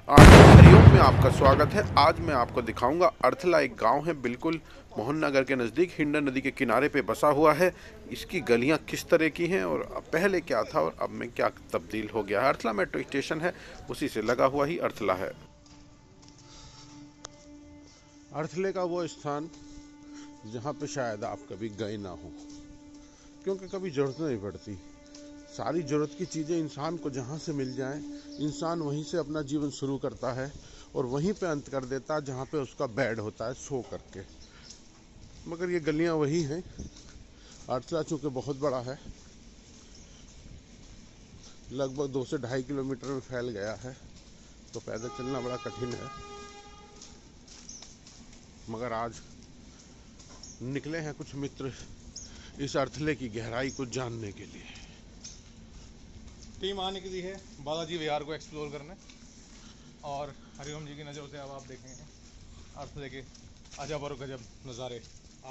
आज हरिओम में आपका स्वागत है। आज मैं आपको दिखाऊंगा अर्थला एक गांव है, बिल्कुल मोहन नगर के नज़दीक हिंडन नदी के किनारे पे बसा हुआ है। इसकी गलियां किस तरह की हैं और अब पहले क्या था और अब में क्या तब्दील हो गया है। अर्थला मेट्रो स्टेशन है, उसी से लगा हुआ ही अर्थला है। अर्थले का वो स्थान जहाँ पे शायद आप कभी गए ना हो, क्योंकि कभी जरूरत नहीं पड़ती। सारी ज़रूरत की चीज़ें इंसान को जहाँ से मिल जाएं, इंसान वहीं से अपना जीवन शुरू करता है और वहीं पे अंत कर देता है जहाँ पे उसका बेड होता है सो करके। मगर ये गलियाँ वही हैं। अर्थला चूँकि बहुत बड़ा है, लगभग 2 से 2.5 किलोमीटर में फैल गया है, तो पैदल चलना बड़ा कठिन है। मगर आज निकले हैं कुछ मित्र इस अर्थले की गहराई को जानने के लिए। टीम आने निकली है बालाजी विहार को एक्सप्लोर करने, और हरिओम जी की नज़रों से अब आप देखेंगे अर्थले के अजब और गजब नज़ारे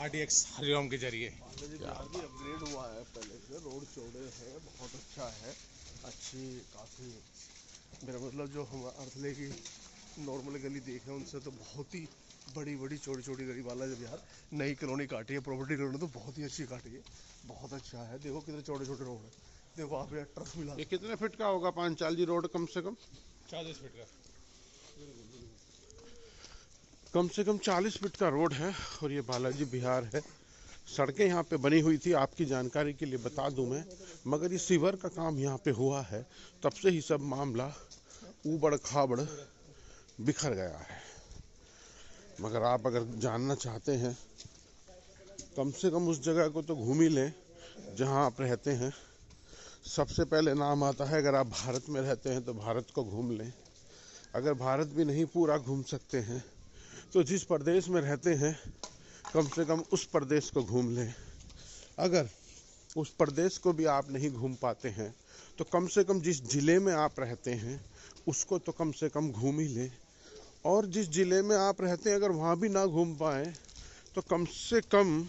RDX हरिओम के जरिए। भी अपग्रेड हुआ है, पहले से रोड चौड़े हैं, बहुत अच्छा है, अच्छी काफ़ी। मेरा मतलब जो हम अर्थले की नॉर्मल गली देखे हैं उनसे तो बहुत ही बड़ी बड़ी छोटी छोटी गली वाला जब यार नई कॉलोनी काटी है, प्रॉपर्टी कॉलोनी तो बहुत ही अच्छी काटी है, बहुत अच्छा है। देखो कितने छोटे छोटे रोड है, देखो आप यार ट्रक मिला। ये कितने फीट का होगा पांचाल जी रोड? कम से कम 40 फीट का। 40 फीट का रोड है और ये बालाजी विहार है। सड़कें यहाँ पे बनी हुई थी, आपकी जानकारी के लिए बता दूं मैं, मगर ये सीवर का काम यहाँ पे हुआ है, तब से ही सब मामला ऊबड़ खाबड़ बिखर गया है। मगर आप अगर जानना चाहते हैं, कम से कम उस जगह को तो घूम ही लें जहाँ आप रहते हैं। सबसे पहले नाम आता है, अगर आप भारत में रहते हैं तो भारत को घूम लें। अगर भारत भी नहीं पूरा घूम सकते हैं तो जिस प्रदेश में रहते हैं कम से कम उस प्रदेश को घूम लें। अगर उस प्रदेश को भी आप नहीं घूम पाते हैं तो कम से कम जिस ज़िले में आप रहते हैं उसको तो कम से कम घूम ही लें। और जिस ज़िले में आप रहते हैं अगर वहाँ भी ना घूम पाएँ तो कम से कम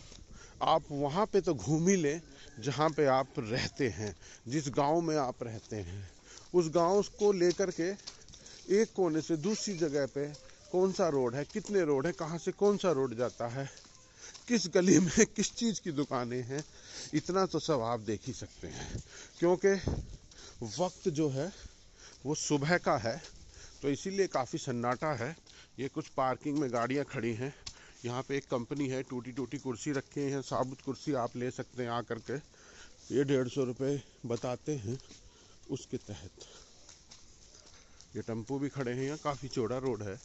आप वहाँ पे तो घूम ही लें जहाँ पे आप रहते हैं। जिस गांव में आप रहते हैं उस गांव को लेकर के एक कोने से दूसरी जगह पे कौन सा रोड है, कितने रोड है, कहाँ से कौन सा रोड जाता है, किस गली में किस चीज़ की दुकानें हैं, इतना तो सब आप देख ही सकते हैं। क्योंकि वक्त जो है वो सुबह का है, तो इसीलिए काफ़ी सन्नाटा है। ये कुछ पार्किंग में गाड़ियाँ खड़ी हैं। यहाँ पे एक कंपनी है, टूटी टूटी कुर्सी रखे हैं, साबुत कुर्सी आप ले सकते हैं आकर के। ये 150 रुपये बताते हैं उसके तहत। ये टेम्पो भी खड़े हैं, यहाँ काफ़ी चौड़ा रोड है।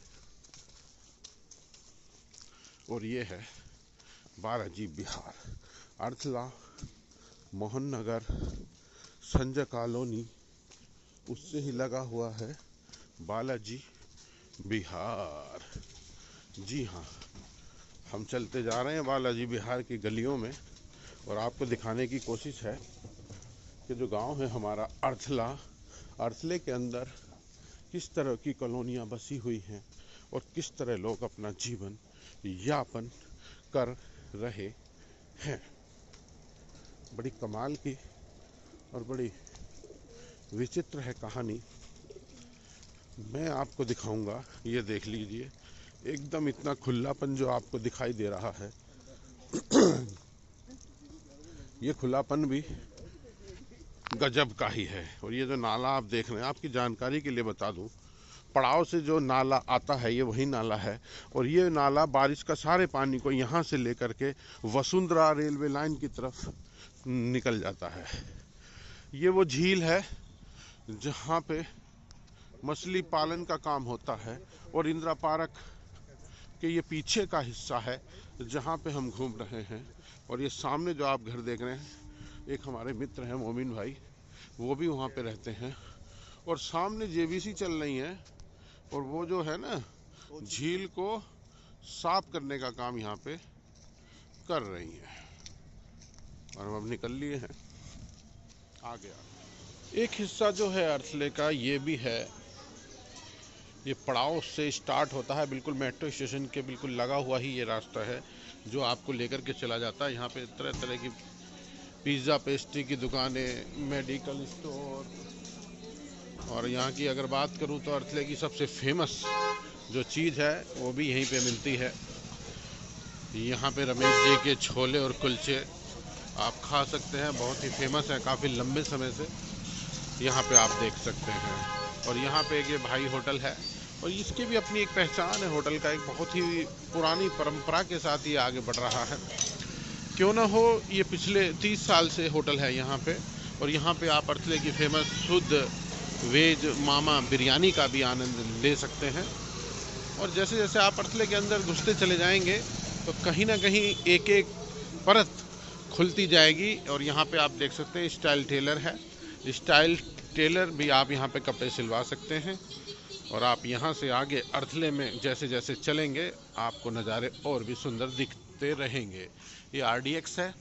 और ये है बालाजी विहार, अर्थला, मोहन नगर, संजय कॉलोनी, उससे ही लगा हुआ है बालाजी विहार। जी हाँ, हम चलते जा रहे हैं बालाजी विहार की गलियों में और आपको दिखाने की कोशिश है कि जो गांव है हमारा अर्थला, अर्थले के अंदर किस तरह की कॉलोनियाँ बसी हुई हैं और किस तरह लोग अपना जीवन यापन कर रहे हैं। बड़ी कमाल की और बड़ी विचित्र है कहानी। मैं आपको दिखाऊंगा, ये देख लीजिए, एकदम इतना खुलापन जो आपको दिखाई दे रहा है ये खुलापन भी गजब का ही है। और ये जो नाला आप देख रहे हैं, आपकी जानकारी के लिए बता दूं, पड़ाव से जो नाला आता है ये वही नाला है। और ये नाला बारिश का सारे पानी को यहाँ से लेकर के वसुंधरा रेलवे लाइन की तरफ निकल जाता है। ये वो झील है जहाँ पे मछली पालन का काम होता है और इंदिरा पार्क के ये पीछे का हिस्सा है जहाँ पे हम घूम रहे हैं। और ये सामने जो आप घर देख रहे हैं, एक हमारे मित्र हैं मोमिन भाई, वो भी वहाँ पे रहते हैं। और सामने JVC चल रही है और वो जो है ना झील को साफ करने का काम यहाँ पे कर रही है। और हम अब निकल लिए हैं आगे। एक हिस्सा जो है अर्थले का ये भी है, ये पड़ाव से स्टार्ट होता है, बिल्कुल मेट्रो स्टेशन के बिल्कुल लगा हुआ ही ये रास्ता है जो आपको लेकर के चला जाता है। यहाँ पे तरह तरह की पिज़्ज़ा पेस्ट्री की दुकानें, मेडिकल स्टोर, और यहाँ की अगर बात करूँ तो अर्थले की सबसे फेमस जो चीज़ है वो भी यहीं पे मिलती है। यहाँ पे रमेश जी के छोले और कुलचे आप खा सकते हैं, बहुत ही फेमस है, काफ़ी लंबे समय से यहाँ पे आप देख सकते हैं। और यहाँ पे एक ये भाई होटल है और इसकी भी अपनी एक पहचान है होटल का, एक बहुत ही पुरानी परंपरा के साथ ये आगे बढ़ रहा है। क्यों ना हो, ये पिछले 30 साल से होटल है यहाँ पे। और यहाँ पे आप अर्थले की फेमस शुद्ध वेज मामा बिरयानी का भी आनंद ले सकते हैं। और जैसे जैसे आप अर्थले के अंदर घुसते चले जाएंगे तो कहीं ना कहीं एक एक परत खुलती जाएगी। और यहाँ पे आप देख सकते हैं स्टाइल टेलर है, स्टाइल टेलर भी आप यहाँ पे कपड़े सिलवा सकते हैं। और आप यहाँ से आगे अर्थले में जैसे जैसे चलेंगे आपको नज़ारे और भी सुंदर दिखते रहेंगे। ये RDX है,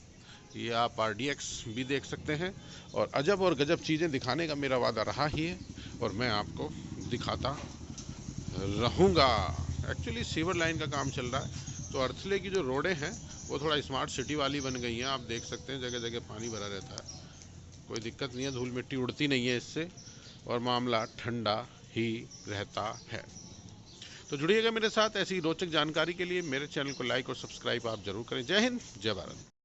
ये आप RDX भी देख सकते हैं। और अजब और गजब चीज़ें दिखाने का मेरा वादा रहा ही है और मैं आपको दिखाता रहूँगा। एक्चुअली सीवर लाइन का काम चल रहा है तो अर्थले की जो रोडें हैं वो थोड़ा स्मार्ट सिटी वाली बन गई हैं। आप देख सकते हैं जगह जगह पानी भरा रहता है, कोई दिक्कत नहीं है, धूल मिट्टी उड़ती नहीं है इससे और मामला ठंडा ही रहता है। तो जुड़िएगा मेरे साथ ऐसी रोचक जानकारी के लिए। मेरे चैनल को लाइक और सब्सक्राइब आप जरूर करें। जय हिंद, जय भारत।